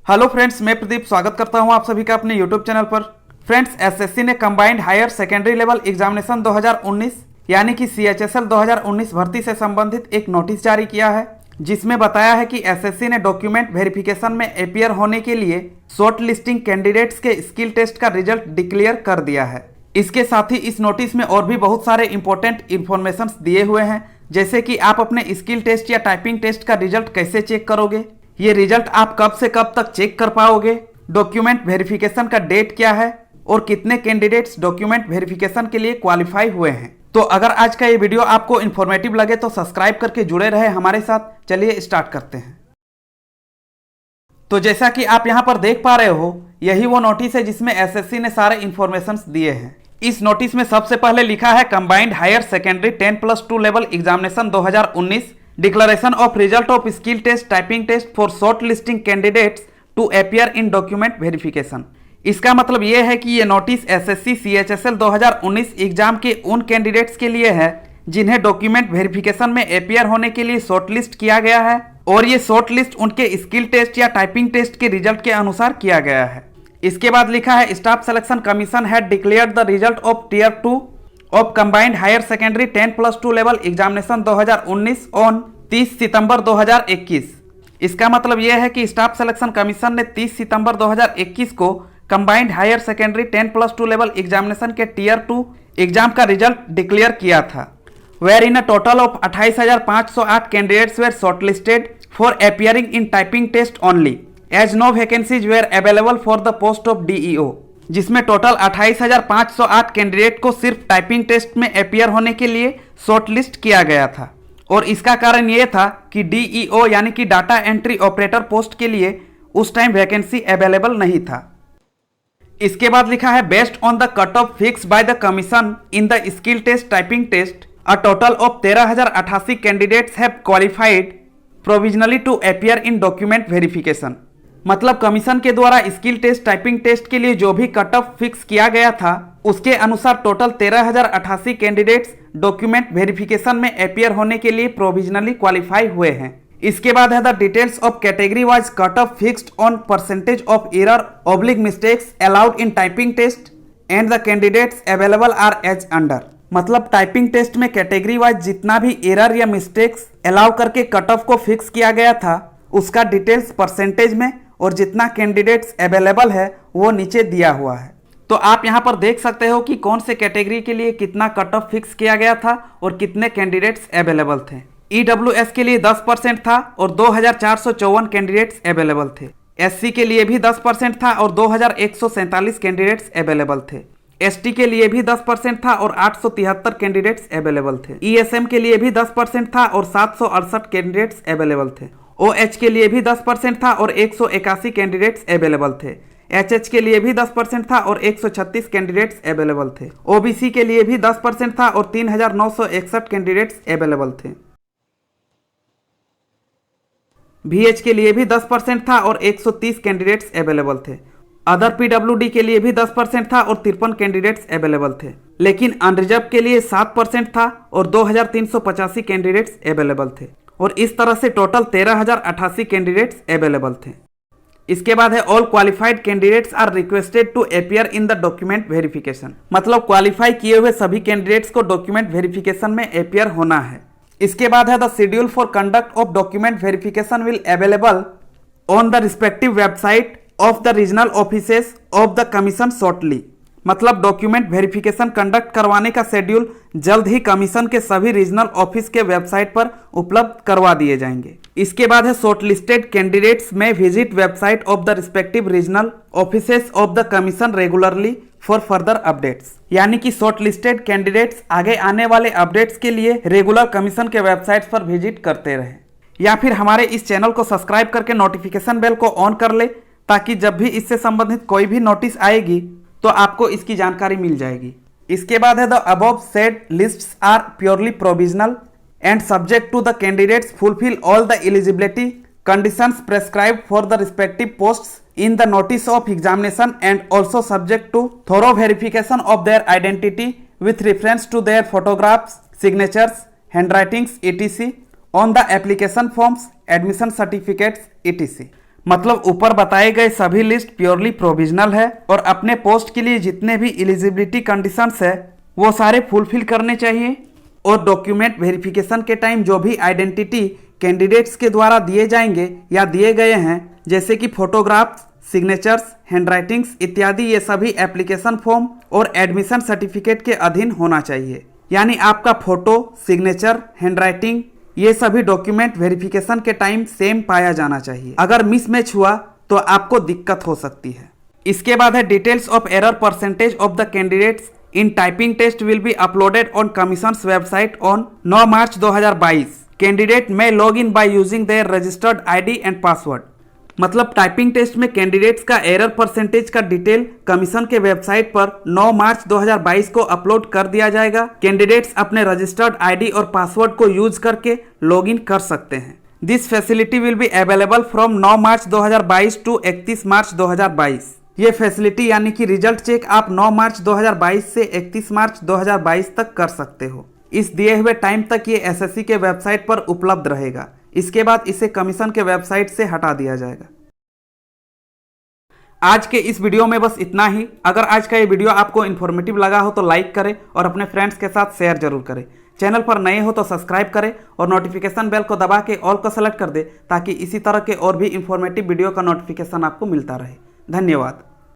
Hello friends, मैं प्रदीप स्वागत करता हूं आप सभी का अपने यूट्यूब चैनल पर। फ्रेंड्स, एसएससी ने combined higher secondary level examination 2019 यानी कि सीएचएसएल 2019 भर्ती से संबंधित एक नोटिस जारी किया है, जिसमें बताया है कि एसएससी ने डॉक्यूमेंट वेरिफिकेशन में अपीयर होने के लिए शॉर्ट लिस्टिंग कैंडिडेट्स के स्किल टेस्ट का रिजल्ट डिक्लेयर कर दिया है। इसके साथ ही इस नोटिस में और भी बहुत सारे इंपॉर्टेंट इन्फॉर्मेशन दिए हुए हैं, जैसे कि आप अपने स्किल टेस्ट या टाइपिंग टेस्ट का रिजल्ट कैसे चेक करोगे, ये रिजल्ट आप कब से कब तक चेक कर पाओगे, डॉक्यूमेंट वेरिफिकेशन का डेट क्या है और कितने कैंडिडेट्स डॉक्यूमेंट वेरिफिकेशन के लिए क्वालिफाई हुए हैं। तो अगर आज का ये वीडियो आपको इन्फॉर्मेटिव लगे तो सब्सक्राइब करके जुड़े रहे हमारे साथ। चलिए स्टार्ट करते हैं। तो जैसा कि आप यहाँ पर देख पा रहे हो, यही वो नोटिस है जिसमें एसएससी ने सारे इंफॉर्मेशन दिए हैं। इस नोटिस में सबसे पहले लिखा है combined higher secondary 10+2 level examination 2019 declaration of result of skill test typing test for short listing candidates to appear in document verification. इसका मतलब ये है कि ये नोटिस एसएससी सीएचएसएल 2019 एग्जाम के उन कैंडिडेट्स के लिए है जिन्हें डॉक्यूमेंट वेरिफिकेशन में अपीयर होने के लिए शॉर्ट लिस्ट किया गया है, और ये शॉर्ट लिस्ट उनके स्किल टेस्ट या टाइपिंग टेस्ट के रिजल्ट के अनुसार किया गया है। इसके बाद लिखा है staff selection commission had declared the result of tier 2 of combined higher secondary 10+2 level examination 2019 on 30 सितंबर 2021। इसका मतलब यह है कि स्टाफ सिलेक्शन कमीशन ने 30 सितंबर 2021 को combined higher secondary 10+2 level examination के टियर 2 एग्जाम का रिजल्ट डिक्लेयर किया था, wherein a total of 28,508 candidates were shortlisted for appearing in typing test only as no vacancies were available for the post of DEO, जिसमें total 28,508 candidate को सिर्फ typing test में appear होने के लिए shortlist किया गया था, और इसका कारण ये था कि डीईओ यानी कि डाटा एंट्री ऑपरेटर पोस्ट के लिए उस टाइम वैकेंसी अवेलेबल नहीं था। इसके बाद लिखा है based on the cut off fix by the commission in the skill test typing test a total of 13,088 candidates have qualified provisionally to appear in document verification. मतलब कमीशन के द्वारा skill test typing test के लिए जो भी cut off fix किया गया था, उसके अनुसार टोटल 13,088 कैंडिडेट्स डॉक्यूमेंट वेरिफिकेशन में अपीयर होने के लिए प्रोविजनली क्वालिफाई हुए हैं। इसके बाद है the details of category wise cut off fixed on percentage of error oblique mistakes allowed in typing test and the candidates available are as under. मतलब टाइपिंग टेस्ट में कैटेगरी वाइज जितना भी error या मिस्टेक्स अलाउ करके cut off को fix किया गया था, उसका डिटेल्स परसेंटेज में और जितना कैंडिडेट्स अवेलेबल है वो नीचे दिया हुआ है। तो आप यहाँ पर देख सकते हो कि कौन से कैटेगरी के लिए कितना कट ऑफ फिक्स किया गया था और कितने कैंडिडेट्स अवेलेबल थे। ईडब्ल्यूएस के लिए 10% था और 2,454 कैंडिडेट्स अवेलेबल थे। एससी के लिए भी 10% था और 2,147 कैंडिडेट्स अवेलेबल थे। एसटी के लिए भी 10% था और 873 कैंडिडेट्स अवेलेबल थे। ईएसएम के लिए भी 10% था और 768 कैंडिडेट्स अवेलेबल थे। OH के लिए भी 10% था और 181 कैंडिडेट्स अवेलेबल थे। HH के लिए भी 10% था और 136 कैंडिडेट्स अवेलेबल थे। OBC के लिए भी 10% था और 3,961 कैंडिडेट्स अवेलेबल थे। VH के लिए भी 10% था और 130 कैंडिडेट्स अवेलेबल थे। अदर PWD के लिए भी 10% था और 53 कैंडिडेट्स अवेलेबल थे। लेकिन अनरिजर्व के लिए 7% था और 2,385 कैंडिडेट्स अवेलेबल थे, और इस तरह से टोटल 13,088 कैंडिडेट्स अवेलेबल थे। इसके बाद है all qualified candidates are requested to appear in the document verification. मतलब क्वालिफाई किए हुए सभी कैंडिडेट्स को डॉक्यूमेंट वेरिफिकेशन में अपीयर होना है। इसके बाद है the schedule for conduct of document verification will available on the respective website of the regional offices of the commission shortly. मतलब डॉक्यूमेंट वेरिफिकेशन कंडक्ट करवाने का शेड्यूल जल्द ही कमीशन के सभी रीजनल ऑफिस के वेबसाइट पर उपलब्ध करवा दिए जाएंगे। इसके बाद है शॉर्टलिस्टेड कैंडिडेट्स में visit website of the respective regional offices of the commission regularly for further updates. यानी कि शॉर्टलिस्टेड कैंडिडेट्स आगे आने वाले अपडेट्स के लिए रेगुलर कमीशन के वेबसाइट पर विजिट करते रहे, या फिर हमारे इस चैनल को सब्सक्राइब करके नोटिफिकेशन बेल को ऑन कर ले, ताकि जब भी इससे संबंधित कोई भी नोटिस आएगी तो आपको इसकी जानकारी मिल जाएगी। इसके बाद है the above said lists are purely provisional and subject to the candidates fulfil all the eligibility conditions prescribed for the respective posts in the notice of examination and also subject to thorough verification of their identity with reference to their photographs, signatures, handwritings etc on the application forms, admission certificates etc। मतलब ऊपर बताए गए सभी list purely provisional है और अपने post के लिए जितने भी एलिजिबिलिटी कंडीशंस है वो सारे फुलफिल करने चाहिए। और डॉक्यूमेंट वेरिफिकेशन के टाइम जो भी आइडेंटिटी कैंडिडेट्स के द्वारा दिए जाएंगे या दिए गए हैं, जैसे कि फोटोग्राफ्स, सिग्नेचर्स, हैंडराइटिंग्स इत्यादि, ये सभी एप्लीकेशन फॉर्म और एडमिशन सर्टिफिकेट के अधीन होना चाहिए। यानी आपका फोटो, सिग्नेचर, हैंडराइटिंग ये सभी डॉक्यूमेंट वेरिफिकेशन के टाइम सेम पाया जाना चाहिए। अगर मिसमैच हुआ तो आपको दिक्कत हो सकती है। इसके बाद है details of error percentage of the candidates in typing test will be uploaded on commission's website on 9 March 2022। Candidate may log in by using their registered ID and password. मतलब टाइपिंग टेस्ट में candidates का error percentage का detail commission के website पर 9 March 2022 को upload कर दिया जाएगा। कैंडिडेट्स अपने रजिस्टर्ड आईडी और पासवर्ड को यूज करके लॉगिन कर सकते हैं। This facility will be available from 9 March 2022 to 31 March 2022। ये फैसिलिटी यानी कि रिजल्ट चेक आप 9 मार्च 2022 से 31 मार्च 2022 तक कर सकते हो। इस दिए हुए टाइम तक ये एसएससी के वेबसाइट पर उपलब्ध रहेगा। इसके बाद इसे कमीशन के वेबसाइट से हटा दिया जाएगा। आज के इस वीडियो में बस इतना ही। अगर आज का ये वीडियो आपको इन्फॉर्मेटिव लगा हो तो लाइक करें और अपने फ्रेंड्स के साथ शेयर जरूर करें। चैनल पर नए हो तो सब्सक्राइब करें और नोटिफिकेशन बेल को दबा के ऑल को सेलेक्ट कर दे ताकि इसी तरह के और भी इन्फॉर्मेटिव वीडियो का नोटिफिकेशन आपको मिलता रहे। धन्यवाद।